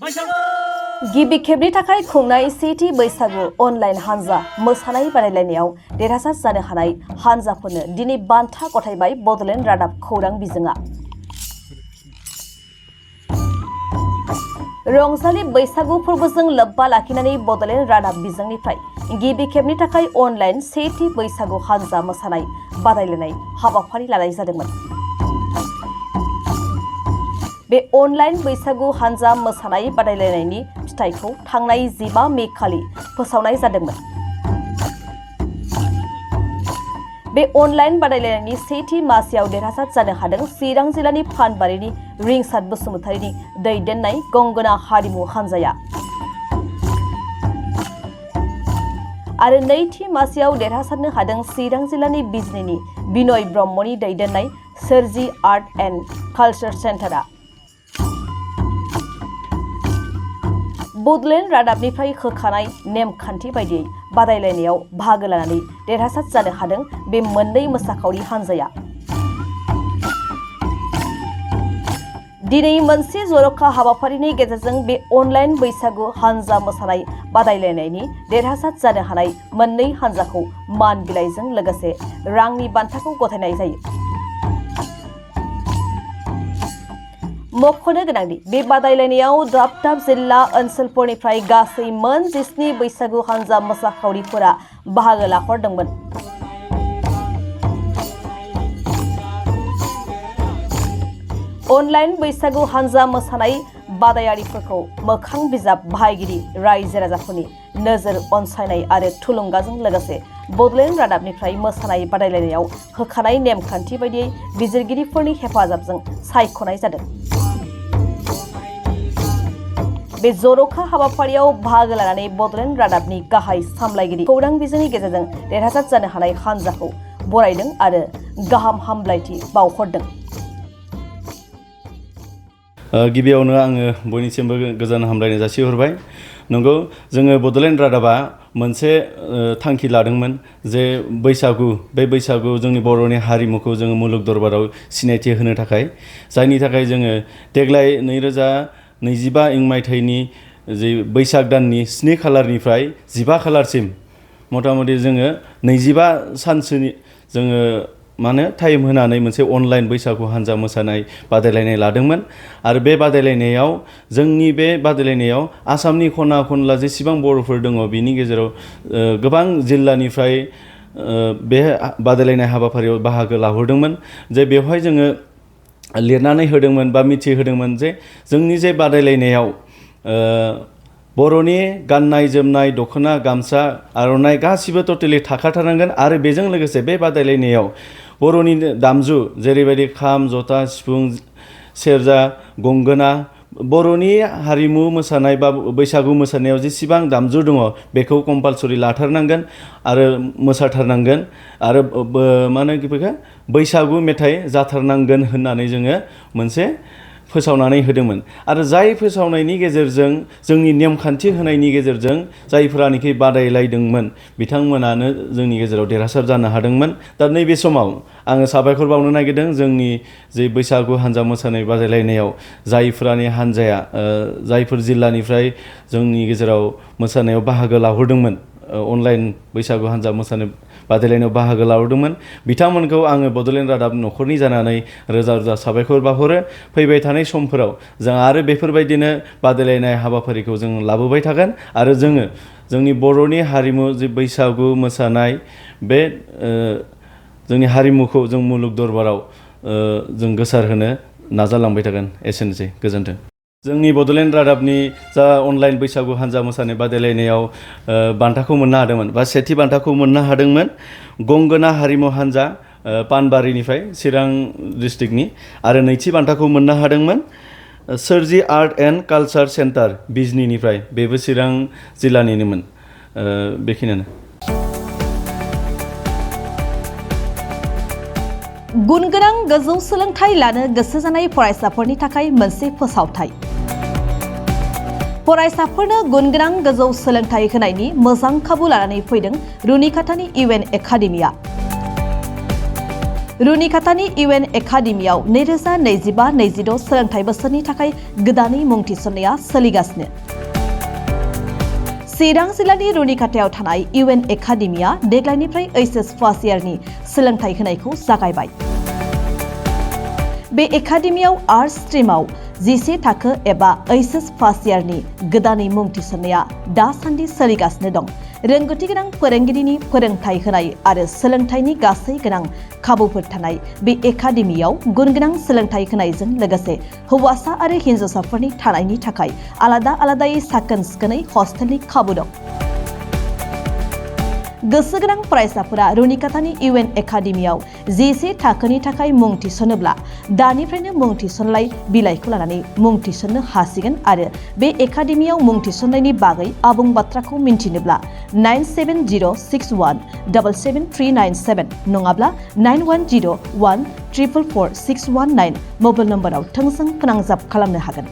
गिबि खेबनि थाखाय खुंनाय सेथि बैसागु अनलाइन हानजा मोसानाय बादायलायनायाव देरहासार जानो हानाय हानजाफोरनो दिनै बान्था गथायबाय बडलेण्ड रादाब खौरां बिजोङा। रंजालि बैसागु फोरबोजों लोब्बा लाखिनानै बडलेण्ड रादाब बिजोंनिफ्राय गिबि खेबनि थाखाय अनलाइन सेथि बैसागु हानजा मोसानाय बादायलायनाय हाबाफारि लानाय जादोंमोन। बे अनलाइन बैसागु हानजा मोसानाय बादायलायनायनि फिथाइखौ थांनाय 15 मे खालि फोसावनाय जादोंमोन। बे अनलाइन बादायलायनायनि सेथि मासियाव देरहासार जानो हादों चिरां जिल्लानि फानबारिनि रिंसार बसुमतारीनि दैदेननाय गंगोना हारिमु हानजाया। आरो नैथि मासियाव देरहासारनो हादों चिरां जिल्लानि बिजनीनि बिनय ब्रह्मनि दैदेननाय सोरजि आर्ट एन्ड कालचार सेन्टारा। बडलेण्ड रादाबनिफ्राय होखानाय नेमखान्थि बायदियै बादायलायनायाव बाहागो लानानै देरहासार जानो हादों बे मोननै मोसाखावरि हानजाया। दिनै मोनसे जर'खा हाबाफारिनि गेजेरजों बे अनलाइन बैसागु हानजा मोसानाय बादायलायनायनि देरहासार जानो हानाय मोननै हानजाखौ मान बिलाइजों लोगोसे रांनि बान्थाखौ गथायनाय जायो। मख'नो गोनांदि बे बादायलायनायाव दाब दाब जिल्ला ओनसोलफोरनिफ्राय गासै मोन 17 बैसागु हानजा मोसाखावरिफोरा बाहागो लाहरदोंमोन। अनलाइन बैसागु हानजा मोसानाय बादायारिफोरखौ मोखां बिजाब बाहायगिरि रायजो राजाफोरनि नोजोर अनसायनाय आरो थुलुंगाजों लोगोसे बडलेण्ड रादाबनिफ्राय मोसानाय बादायलायनायाव होखानाय नेमखान्थि बायदियै बिजिरगिरिफोरनि हेफाजाबजों सायख'नाय जादों। बे जर'खा हाबाफारियाव बाहागो लानानै बडलेण्ड रादाबनि गाहाय सामलायगिरि खौरां बिजोंनि गेजेरजों देरहासार जानो हानाय हानजाखौ बरायदों आरो गाहाम हामलायथि बावहरदों। गिबियावनो आङो बयनिसिमबो गोजोन हामलायनाय जासिहरबाय। नंगौ, जोङो बडलेण्ड रादाबा मोनसे थांखि लादोंमोन जे बे बैसागु जोंनि बर'नि हारिमुखौ जोङो मुलुग दरबाराव सिनायथि होनो थाखाय, जायनि थाखाय जोङो देग्लाय 2025 इं मायथाइनि जे बैसाग दाननि 7 खालारनिफ्राय 15 खालारसिम मथा मथि जोङो 25 सानसोनि जोङो टाइम होनानै मोनसे अनलाइन बैसागु हानजा मोसानाय बादायलायनाय लादोंमोन। आरो बे बादायलायनायाव आसामनि खना खनला जेसेबां बर'फोर दङ बिनि गेजेराव गोबां जिल्लानिफ्राय बे बादायलायनाय हाबाफारियाव बाहागो लाहरदोंमोन। जे बेवहाय जोङो लिरनानै होदोंमोन बा मिथिहोदोंमोन जे जोंनि जे बादायलायनायाव बर'नि गाननाय जोमनाय दख'ना गामसा आर'नाइ गासिबो टटेलि थाखाथारनांगोन। आरो बेजों लोगोसे बे बादायलायनायाव बर'नि दामजु जेरैबायदि खाम, जथा, सिफुं, सेरजा, गंगोना, बर'नि हारिमु मोसानाय बा बैसागु मोसानायाव जेसेबां दामजु दङ बेखौ कम्पालसरि लाथारनांगोन आरो मोसाथारनांगोन आरो बैसागु मेथाइ जाथारनांगोन होननानै जोङो मोनसे फोसावनानै होदोंमोन। आरो जाय फोसावनायनि गेजेरजों जोंनि नेमखान्थि होनायनि गेजेरजों जायफोरानोखि बादायलायदोंमोन बिथांमोनानो जोंनि गेजेराव देरहासार जानो हादोंमोन। दा नैबे समाव आङो साबायखर बावनो नागिरदों जोंनि जे बैसागु हानजा मोसानाय बादायलायनायाव जायफोरानि हानजाया जायफोर जिल्लानिफ्राय जोंनि गेजेराव मोसानायाव बाहागो लाहरदोंमोन, अनलाइन बैसागु हानजा मोसानाय बादायलायनायाव बाहागो लाहरदोंमोन, बिथांमोनखौ आङो बडलेण्ड रादाब न'खरनि जानानै रोजा रोजा साबायखर बावहरो। फैबाय थानाय समफोराव जों आरो बेफोरबायदिनो बादायलायनाय हाबाफारिखौ जों लाबोबाय थागोन आरो जोङो जोंनि बर'नि हारिमु जे बैसागु मोसानाय बे जोंनि हारिमुखौ जों मुलुग दरबाराव जों गोसारहोनो नाजालांबाय थागोन। एसेनोसै, गोजोन्थों। जोंनि बडलेण्ड रादाबनि जा अनलाइन बैसागु हानजा मोसानाय बादायलायनायाव बान्थाखौ मोननो हादोंमोन बा सेथि बान्थाखौ मोननो हादोंमोन गंगोना हारिमु हानजा पानबारिनिफ्राय चिरां डिस्ट्रिक्टनि। आरो नैथि बान्थाखौ मोननो हादोंमोन सोरजि आर्ट एन्ड कालचार सेन्टार बिजनीनिफ्राय, बेबो चिरां जिल्लानिनोमोन। बेखिनियानो। गुनगोनां गोजौ सोलोंथाइ लानो गोसो जानाय फरायसाफोरनि थाखाय मोनसे फोसावथाय। फरायसाफोरनो गुनगोनां गोजौ सोलोंथाइ होनायनि मोजां खाबु लानानै फैदों रुनिकाटानि इउएन एकाडेमिया। रुनिकाटानि UN एकाडेमियाव 2025-26 सोलोंथाइ बोसोरनि थाखाय गोदानै मुं थिसननाया सोलिगासिनो। चिरां जिल्लानि रुनिकाटायाव थानाय UN एकाडेमिया देग्लायनिफ्राय HS फार्स्ट इयारनि सोलोंथाइ होनायखौ जागायबाय। बे एकाडेमियाव आर्ट्स स्ट्रीमाव 11 थाखो एबा HS फार्स्ट इयारनि गोदानै मुं थिसननाया दासान्दि सोलिगासिनो दं। रोंगौथि गोनां फोरोंगिरिनि फोरोंथाइ होनाय आरो सोलोंथाइनि गासै गोनां खाबुफोर थानाय बे एकाडेमियाव गुनगोनां सोलोंथाइ होनायजों लोगोसे हौवासा आरो हिन्जावसाफोरनि थानायनि थाखाय आलादायै साखोन-सिखोनै हस्टेलनि खाबु दं। गोसो गोनां फरायसाफोरा रुनिकाटानि UN एकाडेमियाव 11 थाखोनि थाखाय मुं थिसनोब्ला दानिफ्रायनो मुं थिसनलाइ बिलाइखौ लानानै मुं थिसननो हासिगोन आरो बे एकाडेमियाव मुं थिसननायनि बागै आबुं बाथ्राखौ मिन्थिनोब्ला 9706177397 नङाब्ला 9101444619 मबाइल नम्बराव थोंजों फोनांजाब खालामनो हागोन।